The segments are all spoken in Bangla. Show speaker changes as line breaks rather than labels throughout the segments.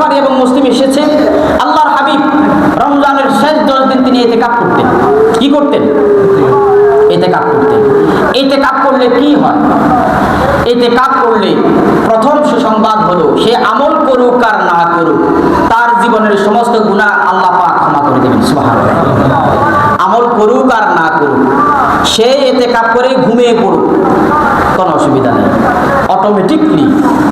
বুখারী এবং মুসলিম এসেছে, আল্লাহর হাবিব রমজানের শেষ 10 দিন তিনি ইতিকাফ করতেন। কি করতেন? ইতিকাফ করতেন। ইতিকাফ করলে কি হয়? ইতিকাফ করলে প্রথম সুসংবাদ হলো, সে আমল করুক আর না করুক, তার জীবনের সমস্ত গুনাহ আল্লাহ পাক ক্ষমা করে দেবেন। সুবহানাল্লাহ। আমল করুক আর না করুক, সে ইতিকাফ করে ঘুমিয়ে পড়ুক, কোনো অসুবিধা নেই। অটোমেটিকলি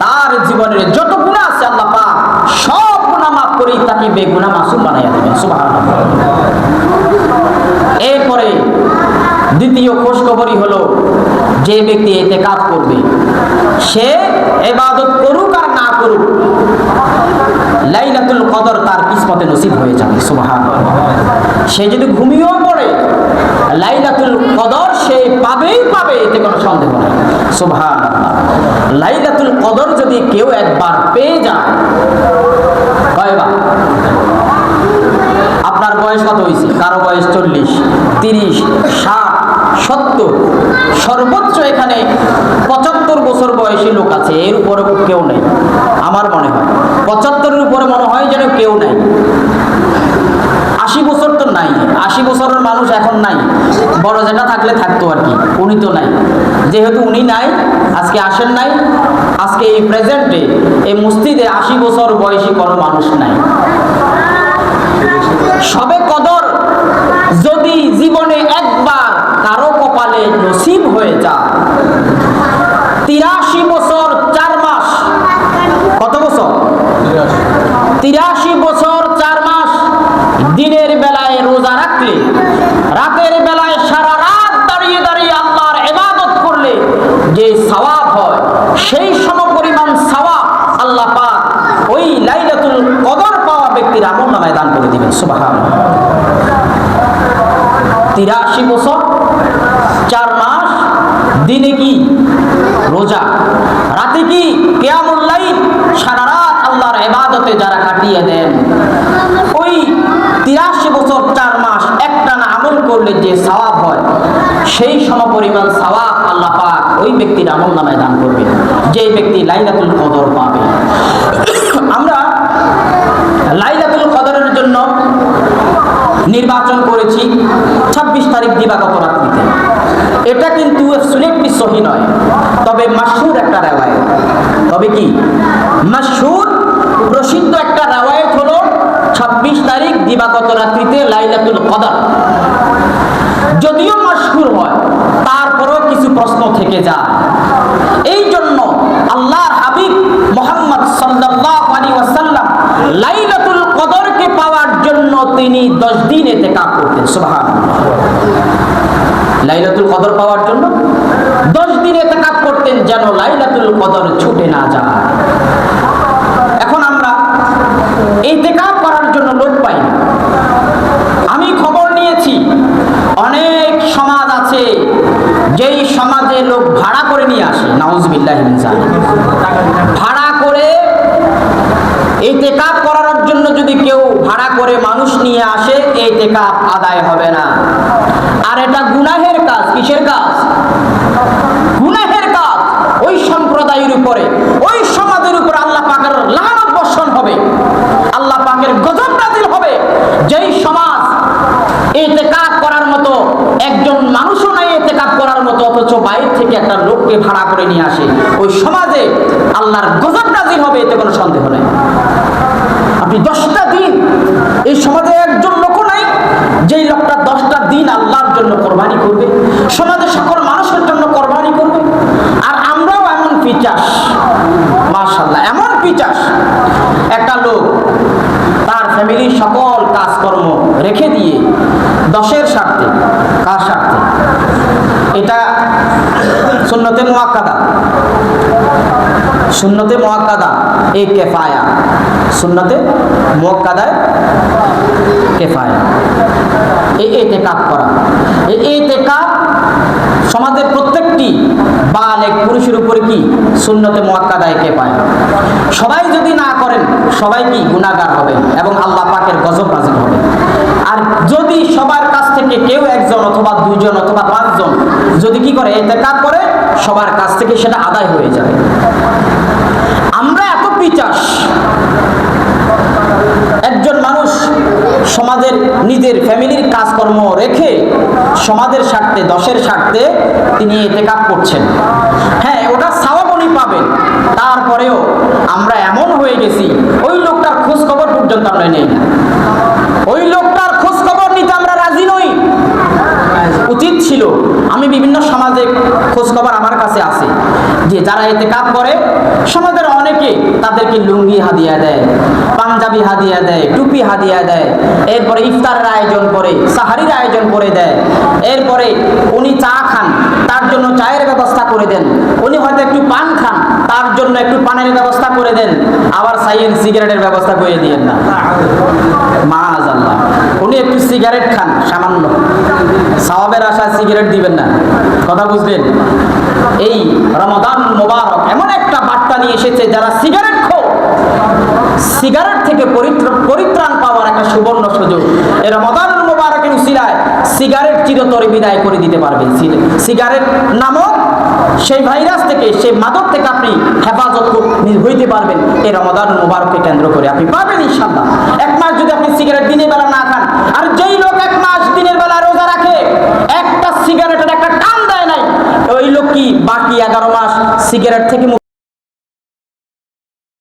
তার জীবনের যত গুনাহ আছে আল্লাহ পাক সব গুনাহ মাফ করে তাকে বেগুনাহ মাসুম বানাইয়া দেবেন। সুবহানাল্লাহ। এরপরে দ্বিতীয় খুশখবরই হলো, যে ব্যক্তি ইতিকাফ করবে সে ইবাদত করুক আর না করুক, লাইলাতুল কদর তার কিসমতে নসিব হয়ে যাবে। সুবহানাল্লাহ। সে যদি ঘুমিয়েও পড়ে, লাইলাতুল কদর সে পাবেই পাবে, এতে কোনো সন্দেহ নেই। সুবহানাল্লাহ। লাইলাতুল কদর যদি কেউ একবার পেয়ে যায়, কয়বার? আপনার বয়স কত হয়েছে? কারো বয়স 40, 30, 60, 70, সর্বোচ্চ এখানে 75 বছর বয়সী লোক আছে, এর উপরে কেউ নেই আমার মনে হয়। 75-এর উপরে মনে হয় যেন কেউ নাই। 80 বছর তো নাই, 80 বছরের মানুষ এখন নাই। বড় যেটা থাকলে থাকতো আর কি, উনি তো নাই। যেহেতু উনি নাই, আজকে আসেন নাই, আজকে এই প্রেজেন্টে এই মসজিদে 80 বছর বয়সী কোনো মানুষ নাই। সবে কদর যদি জীবনে একবার কারো কপালে নসিব হয়ে যায়, 83 বছর 4 মাস, কত বছর? 83 বছর 4 মাস দিনের বেলায় রোজা রাখলে, রাতের বেলায় সারা রাত দাঁড়িয়ে দাঁড়িয়ে আল্লাহর ইবাদত করলে যে সওয়াব হয়, সেই সমপরিমাণ সওয়াব আল্লাহ পাক ওই লাইলাতুল কদর পাওয়া ব্যক্তির আমলনামায় দান করে দিবেন। সুবহানাল্লাহ। 83 বছর 4 মাস, দিনে কি রোজা, রাতে কি কিয়ামুল লাইল, সারা রাত আল্লাহর ইবাদতে যারা কাটিয়ে দেন, ওই 83 বছর 4 মাস একটানা আমল করলে যে সওয়াব হয়, সেই সমপরিমাণ সওয়াব আল্লাহ পাক ওই ব্যক্তির আমলনামায় দান করবেন, যে ব্যক্তি লাইলাতুল কদর পাবে। আমরা লাইলাতুল কদরের জন্য নির্বাচন করেছি 26 তারিখ দিবাগত রাত্রিতে। এটা কিন্তু অ্যাবসলিউটলি সহিহ নয়, তবে মাশহুর একটা রিওয়ায়াত। তবে কি মাশহুর প্রসিদ্ধ একটা রিওয়ায়াত হলো 26 তারিখ দিবাগত রাত্রিতে লাইলাতুল কদর। যদিও মাশহুর হয়, তারপরেও কিছু প্রশ্ন থেকে যায়। এই জন্য আল্লাহর হাবিব মুহাম্মদ সাল্লাল্লাহু আলাইহি ওয়াসাল্লাম লাইলাতুল কদরকে পাওয়ার জন্য তিনি 10 দিন ইতিকাফ করতেন। সুবহানাল্লাহ। লাইলাতুল কদর পাওয়ার জন্য 10 দিন ইতিকাফ করতেন, যেন লাইলাতুল কদর ছুটে না যায়। এখন আমরা ইতিকাফ করার জন্য লোক পাই না। আমি খবর নিয়েছি অনেক সমাজ আছে যেই সমাজে লোক ভাড়া করে নিয়ে আসে, নাউজুবিল্লাহি মিন যালিক। ভাড়া করে ইতিকাফ করার জন্য যদি কেউ ভাড়া করে মানুষ নিয়ে আসে, ইতিকাফ আদায় হবে না। আর এটা গুনাহের কাজ। কিসের কাজ? গুনাহের কাজ। ওই সম্প্রদায়ের উপরে, ওই সমাজের উপর আল্লাহ পাকের লানত বর্ষণ হবে, আল্লাহ পাকের গজব নাযিল হবে। যেই সমাজ ইতিকাফ করার মতো একজন মানুষও নাই, ইতিকাফ করার মতো, অথচ বাইরে থেকে একটা লোককে ভাড়া করে নিয়ে আসে, ওই সমাজে আল্লাহর গজব নাযিল হবে, এতে কোনো সন্দেহ নেই। আপনি 10টা দিন, এই সমাজে একজন লোক নাই যেই লোকটা 10টা দিন আল্লাহর জন্য কোরবানি করবে, সমাজের সকল মানুষের জন্য কোরবানি করবে। আর আমরাও এমন পিচাস, মাশাআল্লাহ, এমন পিচাস। একটা লোক তার ফ্যামিলির সকল কাজকর্ম রেখে দিয়ে 10-এর স্বার্থে, কার স্বার্থে? এটা সুন্নতে মুআক্কাদা, সুন্নতে মুআক্কাদা, এই কিফায়া, সুন্নতে মুআক্কাদায় কিফায়া, এই ইতিকাফ করা। এই ইতিকাফ সমাজের প্রত্যেকটি বালেগ পুরুষের উপরে কি সুন্নতে মুআক্কাদায় কিফায়া। সবাই যদি না করেন, সবাই কি গুনাহগার হবে এবং আল্লাহ পাকের গজব নাযিল হবে। আর যদি সবার কাছ থেকে কেউ একজন অথবা 2 জন অথবা 5 জন যদি কি করে, ইতিকাফ করে, সবার কাছ থেকে সেটা আদায় হয়ে যাবে। আমরা এত পিচাস, সমাজের নিজের ফ্যামিলির কাজকর্ম রেখে সমাজের স্বার্থে, দশের স্বার্থে তিনি ইতিকাফ করছেন। হ্যাঁ, ওটা সওয়াব উনি পাবেন। তারপরেও আমরা এমন হয়ে গেছি, ওই লোকটার খোঁজ খবর পর্যন্ত আমরা নেই না। ওই লোকটার খোঁজ খবর নিতে আমরা রাজি নই। উচিত ছিল, আমি বিভিন্ন সমাজে খোঁজ খবর আমার কাছে আছে যে যারা ইতিকাফ করে সমাজের অনেকে তাদেরকে লুঙ্গি হাদিয়া দেয়, পাঞ্জাবি হাদিয়া দেয়, টুপি হাদিয়া দেয়, এরপরে ইফতারের আয়োজন করে, সাহারির আয়োজন করে দেয়। এরপরে উনি চা খান, তার জন্য চায়ের ব্যবস্থা করে দেন। উনি হয়তো একটু পান খান, তার জন্য একটু পানের ব্যবস্থা করে দেন। আবার সাইয়েন সিগারেটের ব্যবস্থা করে দিয়েন না, মাআযাল্লাহ। উনি একটু সিগারেট খান সামান্য, সওয়াবের আশায় সিগারেট দিবেন না, কথা বুঝলেন? এই রমাদান মোবারক এমন একটা বার্তা নিয়ে এসেছে, যারা সিগারেট খো, সিগারেট থেকে পরিত্রাণ পাওয়ার একটা সুবর্ণ সুযোগ। এই রমাদান মোবারকের উসিলায় সিগারেট চিরতরে বিদায় করে দিতে পারবে। সিগারেট নামক সেই ভাইরাস থেকে, সেই মাদক থেকে আপনি হেফাজত হইতে পারবেন এই রমাদান মোবারককে কেন্দ্র করে। আপনি পাবেন ইনশাআল্লাহ। এক মাস যদি আপনি সিগারেট দিনের বেলা না খান, আর যেই লোক এক মাস দিনের বেলা রোজা রাখে, একটা সিগারেটের একটা টান দেয় নাই, ওই লোক কি বাকি 11 মাস সিগারেট থেকে